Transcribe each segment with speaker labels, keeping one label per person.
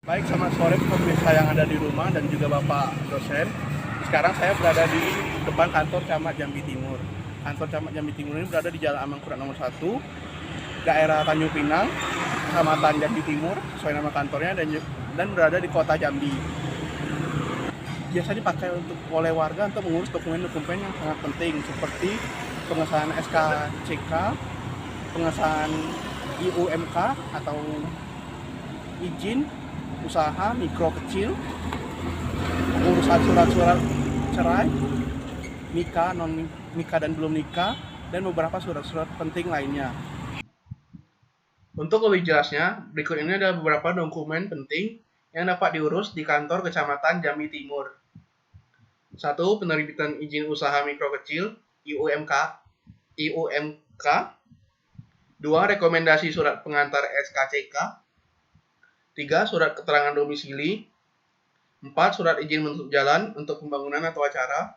Speaker 1: Baik, selamat sore pemirsa yang ada di rumah dan juga Bapak dosen. Sekarang saya berada di depan kantor Camat Jambi Timur. Kantor Camat Jambi Timur ini berada di Jalan Amangkurat nomor 1, daerah Tanjung Pinang, Kecamatan Jambi Timur, sesuai nama kantornya, dan berada di kota Jambi. Biasanya dipakai oleh warga untuk mengurus dokumen-dokumen yang sangat penting seperti pengesahan SKCK, pengesahan IUMK atau izin usaha mikro kecil, urusan surat-surat cerai, nikah, non nikah dan belum nikah, dan beberapa surat-surat penting lainnya. Untuk lebih jelasnya, berikut ini adalah beberapa dokumen penting yang dapat diurus di kantor Kecamatan Jambi Timur. 1. Penerbitan izin usaha mikro kecil IUMK. 2. Rekomendasi surat pengantar SKCK. 3. Surat keterangan domisili. 4. Surat izin bentuk jalan untuk pembangunan atau acara.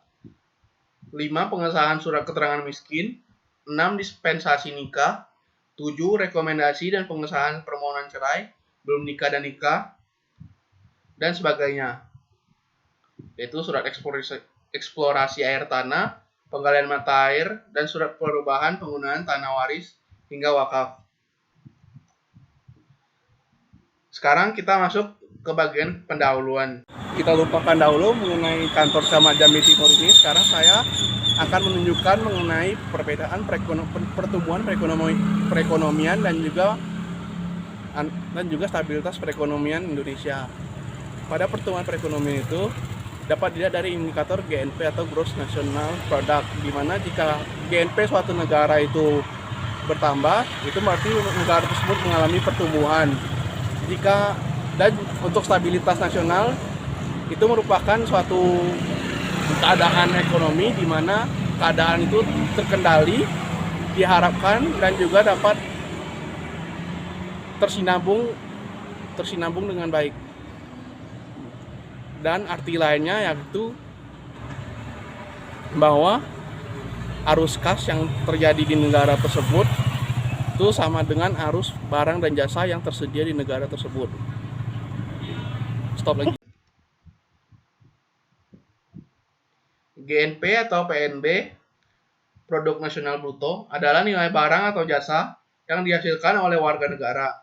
Speaker 1: 5. Pengesahan surat keterangan miskin. 6. Dispensasi nikah. 7. Rekomendasi dan pengesahan permohonan cerai, belum nikah dan nikah, dan sebagainya. Yaitu surat eksplorasi air tanah, penggalian mata air, dan surat perubahan penggunaan tanah waris hingga wakaf. Sekarang kita masuk ke bagian pendahuluan. Kita lupakan dahulu mengenai kantor Camat Jambi Timur ini. Sekarang saya akan menunjukkan mengenai perbedaan pertumbuhan perekonomian dan juga stabilitas perekonomian Indonesia. Pada pertumbuhan perekonomian itu dapat dilihat dari indikator GNP atau Gross National Product, di mana jika GNP suatu negara itu bertambah, itu berarti negara tersebut mengalami pertumbuhan. Dan untuk stabilitas nasional itu merupakan suatu keadaan ekonomi di mana keadaan itu terkendali, diharapkan, dan juga dapat tersinambung dengan baik. Dan arti lainnya yaitu bahwa arus kas yang terjadi di negara tersebut itu sama dengan arus barang dan jasa yang tersedia di negara tersebut. Stop lagi. GNP atau PNB, Produk Nasional Bruto, adalah nilai barang atau jasa yang dihasilkan oleh warga negara,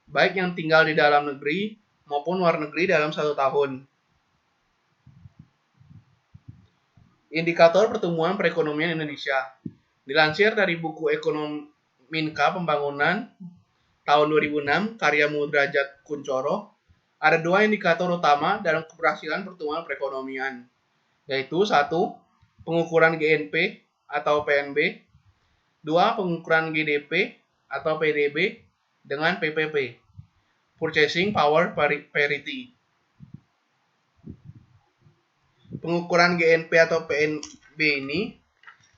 Speaker 1: baik yang tinggal di dalam negeri maupun luar negeri dalam 1 tahun. Indikator pertumbuhan perekonomian Indonesia. Dilansir dari buku Ekonominka Pembangunan tahun 2006 karya Mudrajat Kuncoro, ada 2 indikator utama dalam keberhasilan pertumbuhan perekonomian, yaitu 1. Pengukuran GNP atau PNB. 2. Pengukuran GDP atau PDB dengan PPP, Purchasing Power Parity. Pengukuran GNP atau PNB ini,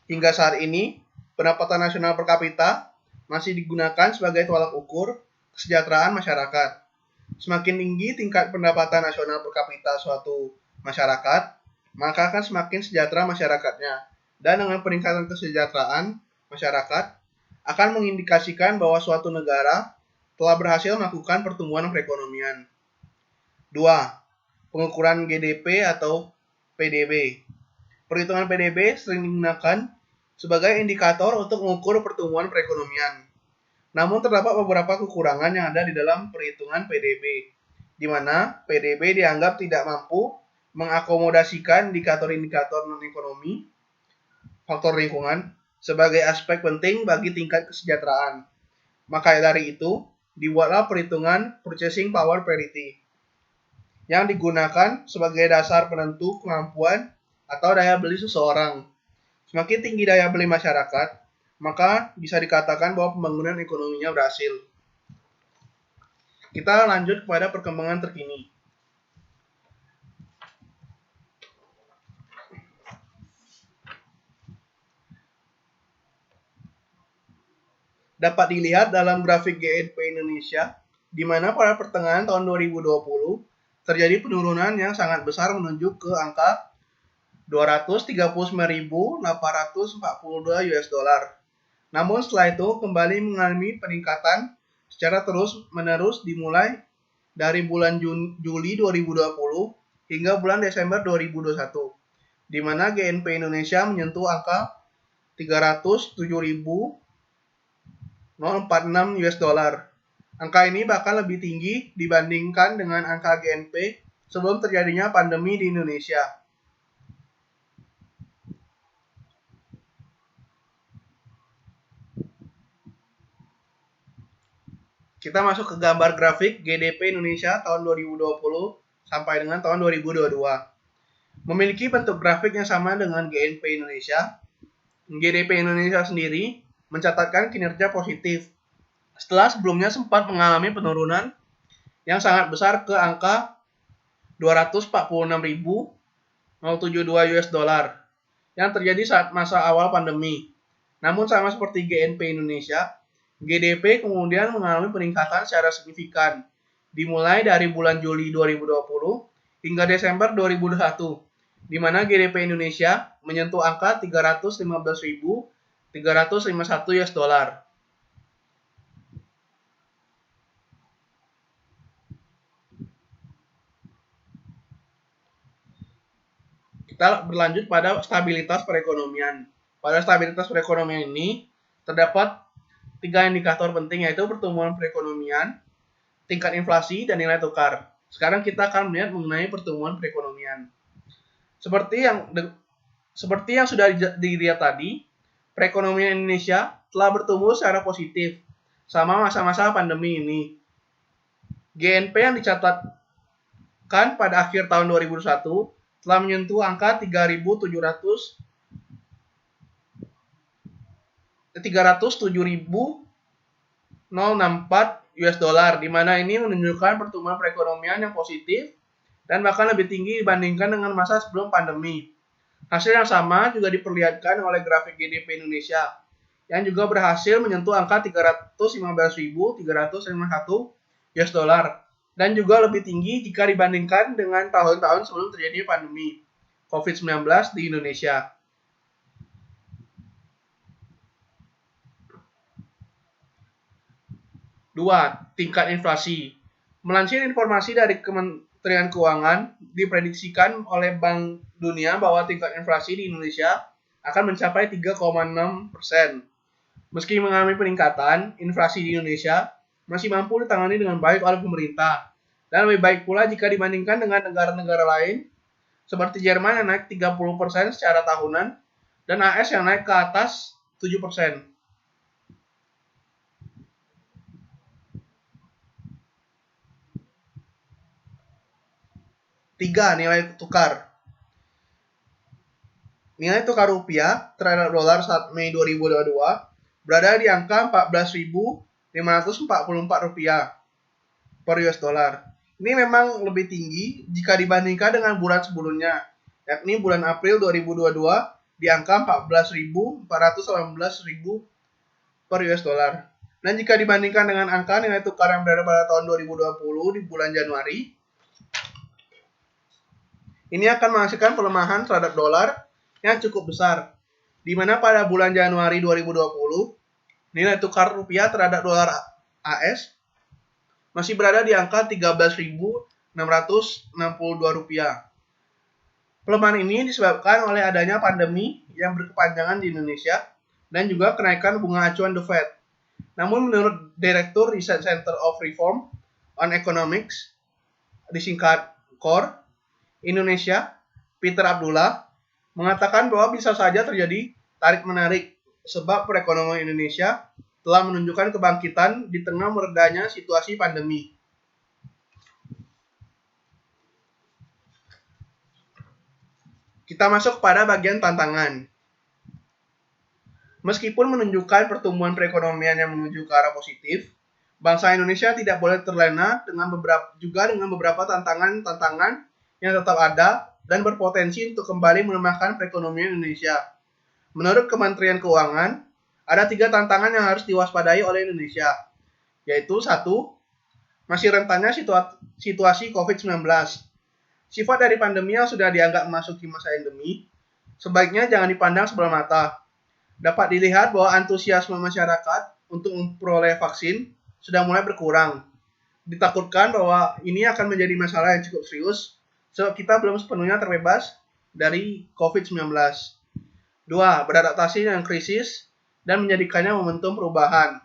Speaker 1: hingga saat ini, pendapatan nasional per kapita masih digunakan sebagai tolak ukur kesejahteraan masyarakat. Semakin tinggi tingkat pendapatan nasional per kapita suatu masyarakat, maka akan semakin sejahtera masyarakatnya. Dan dengan peningkatan kesejahteraan masyarakat akan mengindikasikan bahwa suatu negara telah berhasil melakukan pertumbuhan perekonomian. 2. Pengukuran GDP atau PDB. Perhitungan PDB sering digunakan sebagai indikator untuk mengukur pertumbuhan perekonomian. Namun terdapat beberapa kekurangan yang ada di dalam perhitungan PDB, di mana PDB dianggap tidak mampu mengakomodasikan indikator-indikator non-ekonomi, faktor lingkungan, sebagai aspek penting bagi tingkat kesejahteraan. Maka dari itu, dibuatlah perhitungan Purchasing Power Parity, yang digunakan sebagai dasar penentu kemampuan atau daya beli seseorang. Semakin tinggi daya beli masyarakat, maka bisa dikatakan bahwa pembangunan ekonominya berhasil. Kita lanjut kepada perkembangan terkini. Dapat dilihat dalam grafik GNP Indonesia, di mana pada pertengahan tahun 2020 terjadi penurunan yang sangat besar menuju ke angka 239.842 US dollar. Namun setelah itu kembali mengalami peningkatan secara terus-menerus dimulai dari bulan Juli 2020 hingga bulan Desember 2021, di mana GNP Indonesia menyentuh angka 307.046 US dollar. Angka ini bahkan lebih tinggi dibandingkan dengan angka GNP sebelum terjadinya pandemi di Indonesia. Kita masuk ke gambar grafik GDP Indonesia tahun 2020 sampai dengan tahun 2022. Memiliki bentuk grafik yang sama dengan GNP Indonesia, GDP Indonesia sendiri mencatatkan kinerja positif setelah sebelumnya sempat mengalami penurunan yang sangat besar ke angka 246.072 US dollar yang terjadi saat masa awal pandemi. Namun sama seperti GNP Indonesia, GDP kemudian mengalami peningkatan secara signifikan, dimulai dari bulan Juli 2020 hingga Desember 2021, di mana GDP Indonesia menyentuh angka 315.351 US dollar. Kita berlanjut pada stabilitas perekonomian. Pada stabilitas perekonomian ini terdapat 3 indikator penting, yaitu pertumbuhan perekonomian, tingkat inflasi, dan nilai tukar. Sekarang kita akan melihat mengenai pertumbuhan perekonomian. Seperti yang sudah dilihat tadi, perekonomian Indonesia telah bertumbuh secara positif sama masa-masa pandemi ini. GNP yang dicatatkan pada akhir tahun 2021 telah menyentuh angka 307.064 US dollar, di mana ini menunjukkan pertumbuhan perekonomian yang positif dan bahkan lebih tinggi dibandingkan dengan masa sebelum pandemi. Hasil yang sama juga diperlihatkan oleh grafik GDP Indonesia yang juga berhasil menyentuh angka 315.351 US dollar dan juga lebih tinggi jika dibandingkan dengan tahun-tahun sebelum terjadi pandemi COVID-19 di Indonesia. Dua, tingkat inflasi. Melansir informasi dari Kementerian Keuangan, diprediksikan oleh Bank Dunia bahwa tingkat inflasi di Indonesia akan mencapai 3,6%. Meski mengalami peningkatan, inflasi di Indonesia masih mampu ditangani dengan baik oleh pemerintah, dan lebih baik pula jika dibandingkan dengan negara-negara lain seperti Jerman yang naik 30% secara tahunan dan AS yang naik ke atas 7%. 3. Nilai tukar. Nilai tukar rupiah terhadap dolar saat Mei 2022 berada di angka 14.544 rupiah per US dollar. Ini memang lebih tinggi jika dibandingkan dengan bulan sebelumnya, yakni bulan April 2022 di angka 14.418 per US dollar. Dan jika dibandingkan dengan angka nilai tukar yang berada pada tahun 2020 di bulan Januari, ini akan menghasilkan pelemahan terhadap dolar yang cukup besar, di mana pada bulan Januari 2020 nilai tukar rupiah terhadap dolar AS masih berada di angka 13.662 rupiah. Pelemahan ini disebabkan oleh adanya pandemi yang berkepanjangan di Indonesia dan juga kenaikan bunga acuan The Fed. Namun menurut Direktur Research Center of Reform on Economics, disingkat CORE, Indonesia, Peter Abdullah, mengatakan bahwa bisa saja terjadi tarik-menarik sebab perekonomian Indonesia telah menunjukkan kebangkitan di tengah meredanya situasi pandemi. Kita masuk pada bagian tantangan. Meskipun menunjukkan pertumbuhan perekonomian yang menuju ke arah positif, bangsa Indonesia tidak boleh terlena dengan beberapa tantangan-tantangan yang tetap ada dan berpotensi untuk kembali melemahkan perekonomian Indonesia. Menurut Kementerian Keuangan, ada 3 tantangan yang harus diwaspadai oleh Indonesia, yaitu 1. Masih rentannya situasi COVID-19. Sifat dari pandemi yang sudah dianggap memasuki masa endemi, sebaiknya jangan dipandang sebelah mata. Dapat dilihat bahwa antusiasme masyarakat untuk memperoleh vaksin sudah mulai berkurang. ditakutkan bahwa ini akan menjadi masalah yang cukup serius sebab kita belum sepenuhnya terbebas dari COVID-19. 2. Beradaptasi dengan krisis dan menjadikannya momentum perubahan.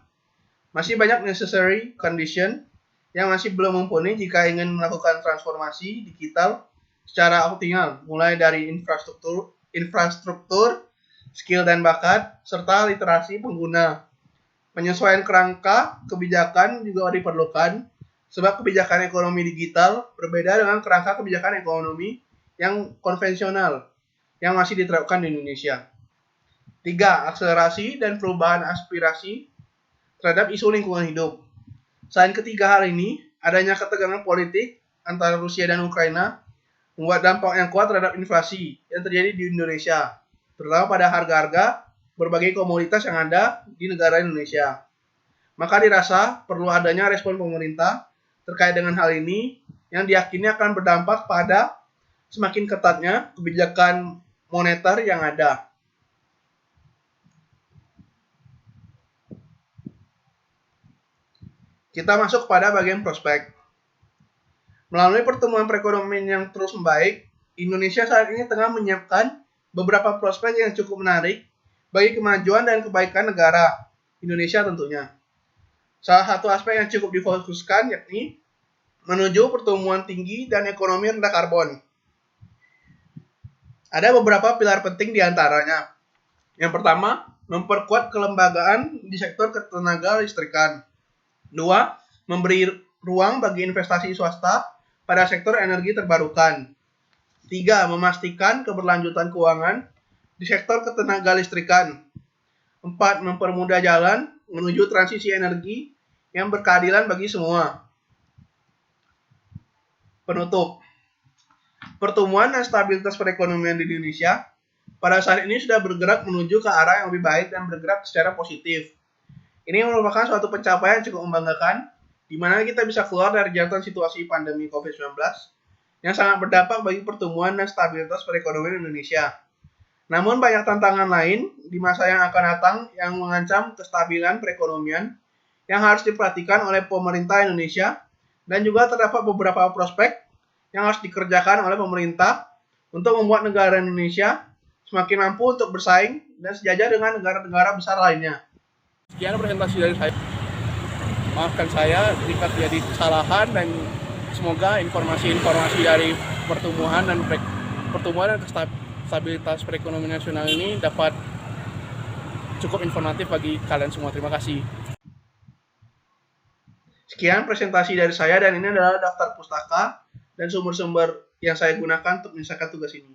Speaker 1: Masih banyak necessary condition yang masih belum mumpuni jika ingin melakukan transformasi digital secara optimal, mulai dari infrastruktur, skill dan bakat, serta literasi pengguna. Penyesuaian kerangka kebijakan juga diperlukan, sebab kebijakan ekonomi digital berbeda dengan kerangka kebijakan ekonomi yang konvensional yang masih diterapkan di Indonesia. 3. Akselerasi dan perubahan aspirasi terhadap isu lingkungan hidup. Selain ketiga hal ini, adanya ketegangan politik antara Rusia dan Ukraina membuat dampak yang kuat terhadap inflasi yang terjadi di Indonesia, terutama pada harga-harga berbagai komoditas yang ada di negara Indonesia. Maka dirasa perlu adanya respon pemerintah terkait dengan hal ini yang diyakini akan berdampak pada semakin ketatnya kebijakan moneter yang ada. Kita masuk pada bagian prospek. Melalui pertumbuhan perekonomian yang terus membaik, Indonesia saat ini tengah menyiapkan beberapa prospek yang cukup menarik bagi kemajuan dan kebaikan negara Indonesia tentunya. Salah satu aspek yang cukup difokuskan yakni menuju pertumbuhan tinggi dan ekonomi rendah karbon. Ada beberapa pilar penting di antaranya. Yang pertama, memperkuat kelembagaan di sektor ketenaga listrikan. 2. Memberi ruang bagi investasi swasta pada sektor energi terbarukan. 3. Memastikan keberlanjutan keuangan di sektor ketenaga listrikan. 4. Mempermudah jalan menuju transisi energi yang berkeadilan bagi semua. Penutup. Pertumbuhan dan stabilitas perekonomian di Indonesia pada saat ini sudah bergerak menuju ke arah yang lebih baik dan bergerak secara positif. Ini merupakan suatu pencapaian yang cukup membanggakan, di mana kita bisa keluar dari jeratan situasi pandemi COVID-19 yang sangat berdampak bagi pertumbuhan dan stabilitas perekonomian Indonesia. Namun banyak tantangan lain di masa yang akan datang yang mengancam kestabilan perekonomian yang harus diperhatikan oleh pemerintah Indonesia, dan juga terdapat beberapa prospek yang harus dikerjakan oleh pemerintah untuk membuat negara Indonesia semakin mampu untuk bersaing dan sejajar dengan negara-negara besar lainnya. Sekian presentasi dari saya. Maafkan saya jika terjadi kesalahan, dan semoga informasi-informasi dari pertumbuhan dan stabilitas perekonomian nasional ini dapat cukup informatif bagi kalian semua. Terima kasih. Sekian presentasi dari saya, dan ini adalah daftar pustaka dan sumber-sumber yang saya gunakan untuk menyelesaikan tugas ini.